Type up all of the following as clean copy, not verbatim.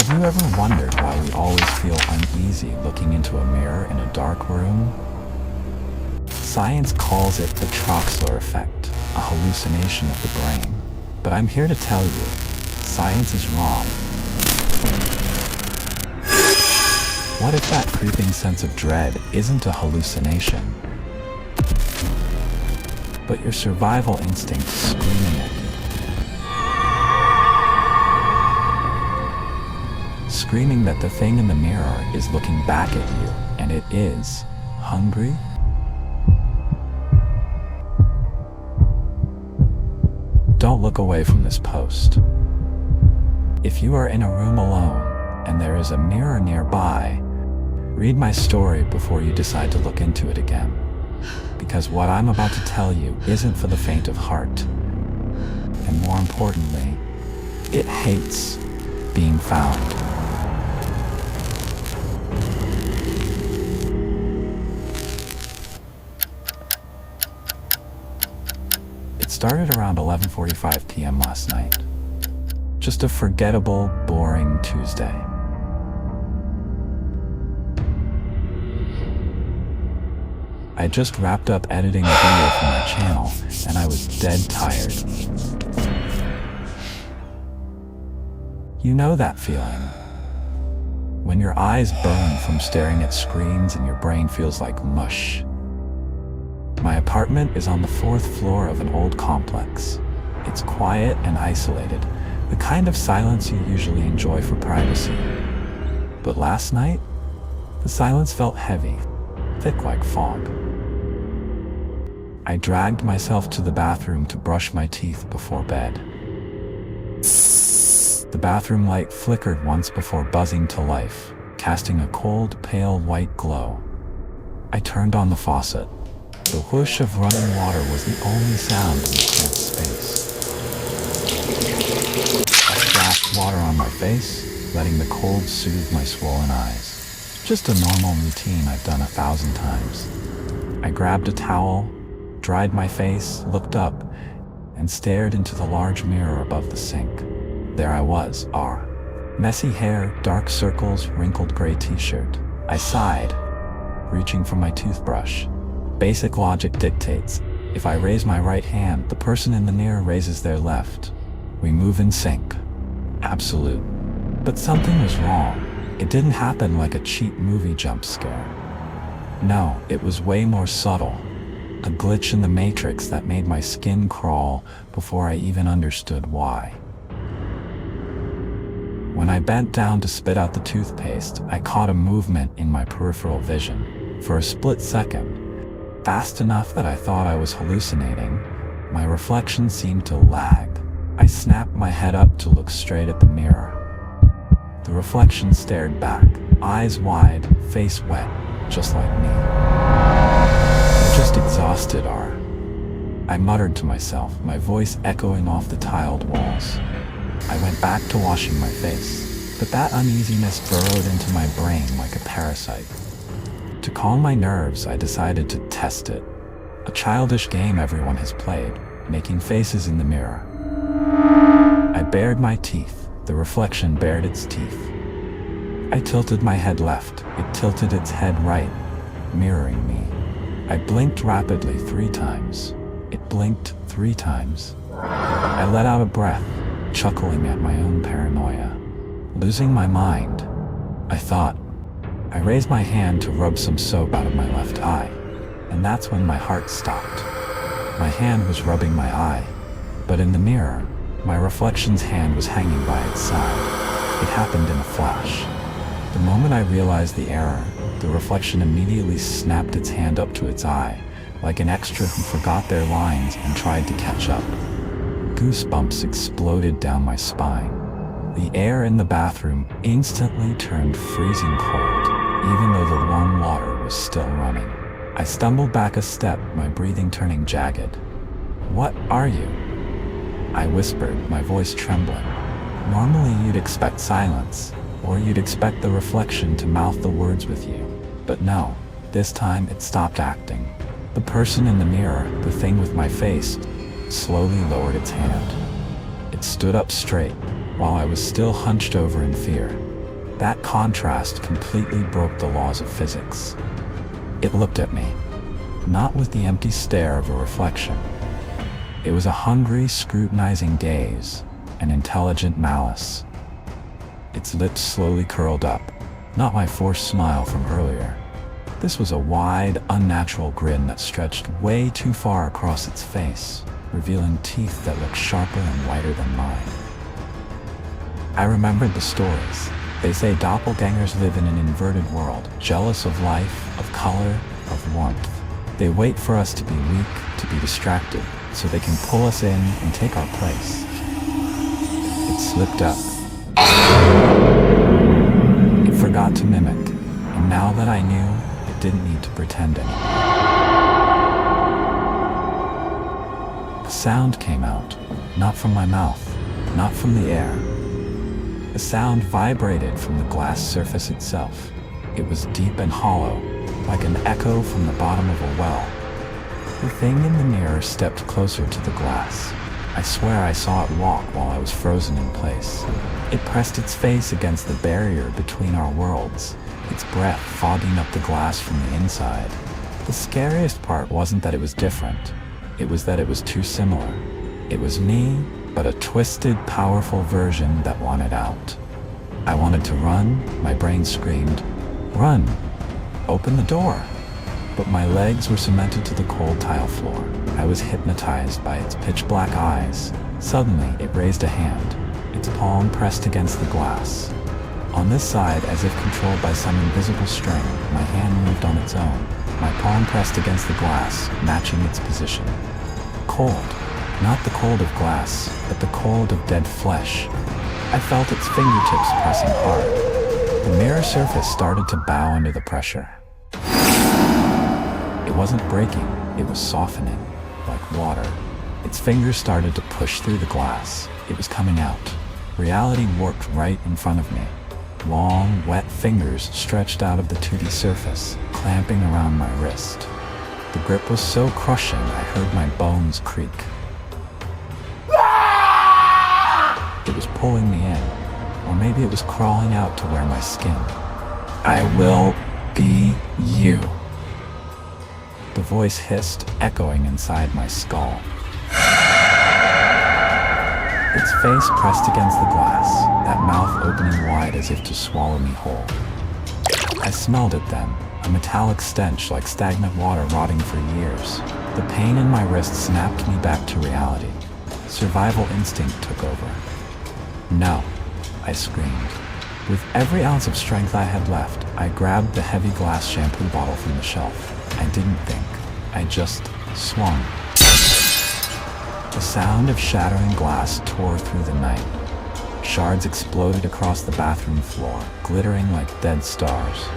Have you ever wondered why we always feel uneasy looking into a mirror in a dark room? Science calls it the Troxler effect, a hallucination of the brain. But I'm here to tell you, science is wrong. What if that creeping sense of dread isn't a hallucination, but your survival instinct screaming at you? Screaming that the thing in the mirror is looking back at you, and it is hungry? Don't look away from this post. If you are in a room alone and there is a mirror nearby, read my story before you decide to look into it again. Because what I'm about to tell you isn't for the faint of heart. And more importantly, it hates being found. It started around 11:45 p.m. last night. Just a forgettable, boring Tuesday. I just wrapped up editing a video for my channel, and I was dead tired. You know that feeling? When your eyes burn from staring at screens and your brain feels like mush. My apartment is on the 4th floor of an old complex. It's quiet and isolated, the kind of silence you usually enjoy for privacy. But last night, the silence felt heavy, thick like fog. I dragged myself to the bathroom to brush my teeth before bed. The bathroom light flickered once before buzzing to life, casting a cold, pale white glow. I turned on the faucet. The whoosh of running water was the only sound in the cold space. I splashed water on my face, letting the cold soothe my swollen eyes. Just a normal routine I've done 1,000 times. I grabbed a towel, dried my face, looked up, and stared into the large mirror above the sink. There I was, messy hair, dark circles, wrinkled gray t-shirt. I sighed, reaching for my toothbrush. Basic logic dictates, if I raise my right hand, the person in the mirror raises their left. We move in sync. Absolute. But something was wrong. It didn't happen like a cheap movie jump scare. No, it was way more subtle. A glitch in the matrix that made my skin crawl before I even understood why. When I bent down to spit out the toothpaste, I caught a movement in my peripheral vision. For a split second, fast enough that I thought I was hallucinating, my reflection seemed to lag. I snapped my head up to look straight at the mirror. The reflection stared back, eyes wide, face wet, just like me. You're just exhausted, I muttered to myself, my voice echoing off the tiled walls. I went back to washing my face, but that uneasiness burrowed into my brain like a parasite. To calm my nerves, I decided to test it. A childish game everyone has played, making faces in the mirror. I bared my teeth. The reflection bared its teeth. I tilted my head left. It tilted its head right, mirroring me. I blinked rapidly 3 times. It blinked 3 times. I let out a breath, chuckling at my own paranoia. Losing my mind, I thought. I raised my hand to rub some soap out of my left eye, and that's when my heart stopped. My hand was rubbing my eye, but in the mirror, my reflection's hand was hanging by its side. It happened in a flash. The moment I realized the error, the reflection immediately snapped its hand up to its eye, like an extra who forgot their lines and tried to catch up. Goosebumps exploded down my spine. The air in the bathroom instantly turned freezing cold, even though the warm water was still running. I stumbled back a step, my breathing turning jagged. "What are you?" I whispered, my voice trembling. Normally you'd expect silence, or you'd expect the reflection to mouth the words with you. But no, this time it stopped acting. The person in the mirror, the thing with my face, slowly lowered its hand. It stood up straight, while I was still hunched over in fear. That contrast completely broke the laws of physics. It looked at me, not with the empty stare of a reflection. It was a hungry, scrutinizing gaze, an intelligent malice. Its lips slowly curled up, not my forced smile from earlier. This was a wide, unnatural grin that stretched way too far across its face, revealing teeth that looked sharper and whiter than mine. I remembered the stories. They say doppelgangers live in an inverted world, jealous of life, of color, of warmth. They wait for us to be weak, to be distracted, so they can pull us in and take our place. It slipped up. It forgot to mimic, and now that I knew, it didn't need to pretend anymore. A sound came out, not from my mouth, not from the air. The sound vibrated from the glass surface itself. It was deep and hollow, like an echo from the bottom of a well. The thing in the mirror stepped closer to the glass. I swear I saw it walk while I was frozen in place. It pressed its face against the barrier between our worlds, its breath fogging up the glass from the inside. The scariest part wasn't that it was different. It was that it was too similar. It was me, but a twisted, powerful version that wanted out. I wanted to run. My brain screamed, "Run! Open the door!" But my legs were cemented to the cold tile floor. I was hypnotized by its pitch-black eyes. Suddenly, it raised a hand, its palm pressed against the glass. On this side, as if controlled by some invisible string, my hand moved on its own, my palm pressed against the glass, matching its position. Cold. Not the cold of glass, but the cold of dead flesh. I felt its fingertips pressing hard. The mirror surface started to bow under the pressure. It wasn't breaking, it was softening, like water. Its fingers started to push through the glass. It was coming out. Reality worked right in front of me. Long, wet fingers stretched out of the 2D surface, clamping around my wrist. The grip was so crushing I heard my bones creak. It was pulling me in, or maybe it was crawling out to where my skin. "I will be you." The voice hissed, echoing inside my skull. Its face pressed against the glass, that mouth opening wide as if to swallow me whole. I smelled it then, a metallic stench like stagnant water rotting for years. The pain in my wrist snapped me back to reality. Survival instinct took over. "No," I screamed. With every ounce of strength I had left, I grabbed the heavy glass shampoo bottle from the shelf. I didn't think. I just swung. The sound of shattering glass tore through the night. Shards exploded across the bathroom floor, glittering like dead stars.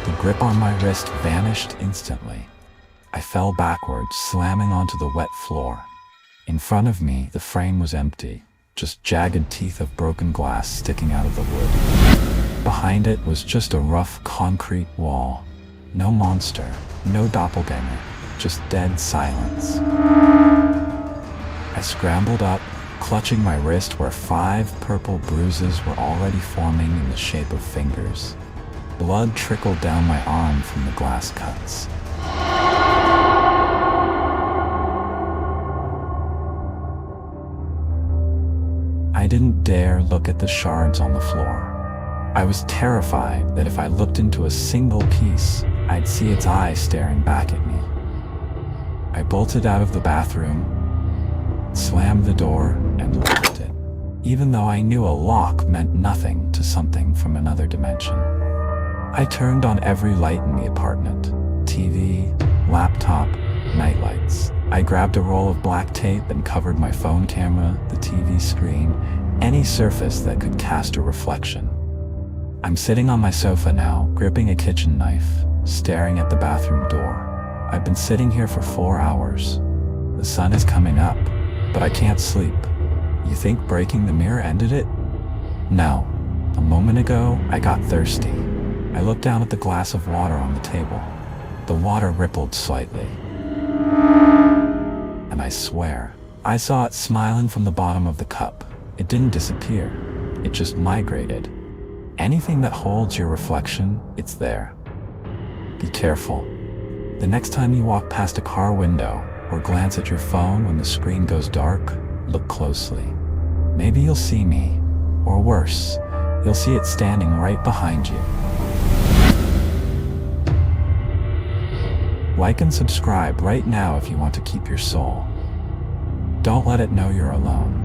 The grip on my wrist vanished instantly. I fell backwards, slamming onto the wet floor. In front of me, the frame was empty. Just jagged teeth of broken glass sticking out of the wood. Behind it was just a rough concrete wall. No monster, no doppelganger, just dead silence. I scrambled up, clutching my wrist where 5 purple bruises were already forming in the shape of fingers. Blood trickled down my arm from the glass cuts. I didn't dare look at the shards on the floor. I was terrified that if I looked into a single piece, I'd see its eye staring back at me. I bolted out of the bathroom, slammed the door, and locked it, even though I knew a lock meant nothing to something from another dimension. I turned on every light in the apartment. TV, laptop, nightlights. I grabbed a roll of black tape and covered my phone camera, the TV screen, any surface that could cast a reflection. I'm sitting on my sofa now, gripping a kitchen knife, staring at the bathroom door. I've been sitting here for 4 hours. The sun is coming up, but I can't sleep. You think breaking the mirror ended it? No. A moment ago, I got thirsty. I looked down at the glass of water on the table. The water rippled slightly. And I swear, I saw it smiling from the bottom of the cup. It didn't disappear. It just migrated. Anything that holds your reflection, it's there. Be careful. The next time you walk past a car window or glance at your phone when the screen goes dark, look closely. Maybe you'll see me, or worse, you'll see it standing right behind you. Like and subscribe right now if you want to keep your soul. Don't let it know you're alone.